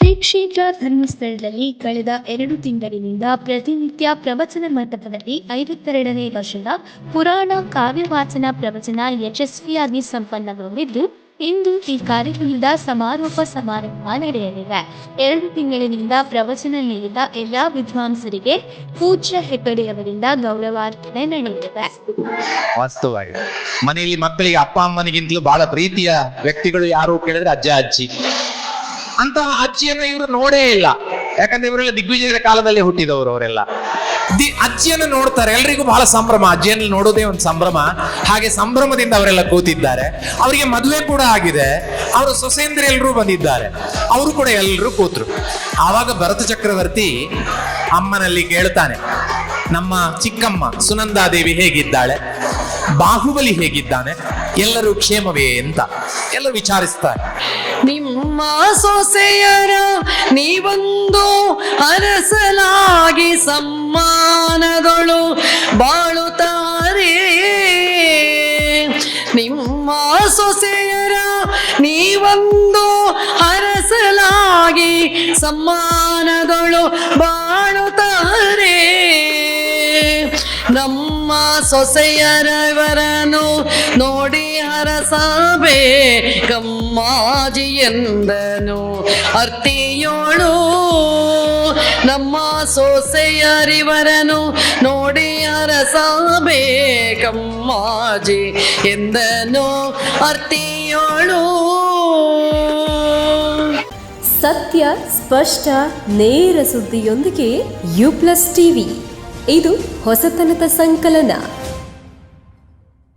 ಶ್ರೀ ಕ್ಷೇತ್ರ ಧರ್ಮಸ್ಥಳದಲ್ಲಿ ಕಳೆದ 2 ತಿಂಗಳಿನಿಂದ ಪ್ರತಿನಿತ್ಯ ಪ್ರವಚನ ಮಂಟಪದಲ್ಲಿ 52ನೇ ವರ್ಷದ ಪುರಾಣ ಕಾವ್ಯವಾಚನ ಪ್ರವಚನ ಯಶಸ್ವಿಯಾಗಿ ಸಂಪನ್ನಗೊಂಡಿದ್ದು, ಇಂದು ಈ ಕಾರ್ಯಕ್ರಮದ ಸಮಾರೋಪ ಸಮಾರಂಭ ನಡೆಯಲಿದೆ. 2 ತಿಂಗಳಿನಿಂದ ಪ್ರವಚನ ನೀಡಿದ ಎಲ್ಲಾ ವಿದ್ವಾಂಸರಿಗೆ ಪೂಜ್ಯ ಹೆಗ್ಗಡೆಯವರಿಂದ ಗೌರವಾರ್ಪಣೆ ನಡೆಯಲಿದೆ. ವಾಸ್ತವವಾಗಿ ಮನೆಯಲ್ಲಿ ಮಕ್ಕಳಿಗೆ ಅಪ್ಪ ಅಮ್ಮನಿಗಿಂತಲೂ ಬಹಳ ಪ್ರೀತಿಯ ವ್ಯಕ್ತಿಗಳು ಯಾರು ಕೇಳಿದ್ರೆ ಅಜ್ಜ ಅಜ್ಜಿ. ಅಂತಹ ಅಜ್ಜಿಯನ್ನು ಇವರು ನೋಡೇ ಇಲ್ಲ, ಯಾಕಂದ್ರೆ ಇವರೆಲ್ಲ ದಿಗ್ವಿಜಯದ ಕಾಲದಲ್ಲಿ ಹುಟ್ಟಿದವರು. ಅವರೆಲ್ಲ ಅಜ್ಜಿಯನ್ನು ನೋಡ್ತಾರೆ, ಎಲ್ರಿಗೂ ಬಹಳ ಸಂಭ್ರಮ, ಅಜ್ಜಿಯನ್ನು ನೋಡೋದೇ ಒಂದು ಸಂಭ್ರಮ. ಹಾಗೆ ಸಂಭ್ರಮದಿಂದ ಅವರೆಲ್ಲ ಕೂತಿದ್ದಾರೆ. ಅವರಿಗೆ ಮದುವೆ ಕೂಡ ಆಗಿದೆ, ಅವರು ಸೊಸೇಂದ್ರಿಯಲ್ಲರೂ ಬಂದಿದ್ದಾರೆ, ಅವರು ಕೂಡ ಎಲ್ಲರೂ ಕೂತ್ರು. ಆವಾಗ ಭರತ ಚಕ್ರವರ್ತಿ ಅಮ್ಮನಲ್ಲಿ ಕೇಳ್ತಾನೆ, ನಮ್ಮ ಚಿಕ್ಕಮ್ಮ ಸುನಂದಾದೇವಿ ಹೇಗಿದ್ದಾಳೆ, ಬಾಹುಬಲಿ ಹೇಗಿದ್ದಾನೆ, ಎಲ್ಲರೂ ಕ್ಷೇಮವೇ ಅಂತ ಎಲ್ಲರೂ ವಿಚಾರಿಸ್ತಾರೆ. ನಿಮ್ಮ ಸೊಸೆಯರ ನೀವೊಂದು ಅರಸಲಾಗಿ ಸಮ್ಮಾನಗಳು ಬಾಳುತ್ತಾರೆ. ನಿಮ್ಮ ಸೊಸೆಯರ ನೀವೊಂದು ಅರಸಲಾಗಿ ಸಮ್ಮಾನಗಳು ಬಾಳುತ್ತಾರೆ. ನಮ್ಮ ಸೊಸೆಯರವರನ್ನು ನೋಡಿ ಹರಸಬೇಕಮ್ಮಾಜಿ ಎಂದನು ಅರ್ತಿಯೋಳು. ನಮ್ಮ ಸೊಸೆಯರಿವರನ್ನು ನೋಡಿ ಹರಸಬೇಕಮ್ಮಾಜಿ ಎಂದನು ಅರ್ತಿಯೋಳು. ಸತ್ಯ, ಸ್ಪಷ್ಟ, ನೇರ ಸುದ್ದಿಯೊಂದಿಗೆ ಯು ಪ್ಲಸ್ ಟಿವಿ. ಇದು ಹೊಸತನದ ಸಂಕಲನ.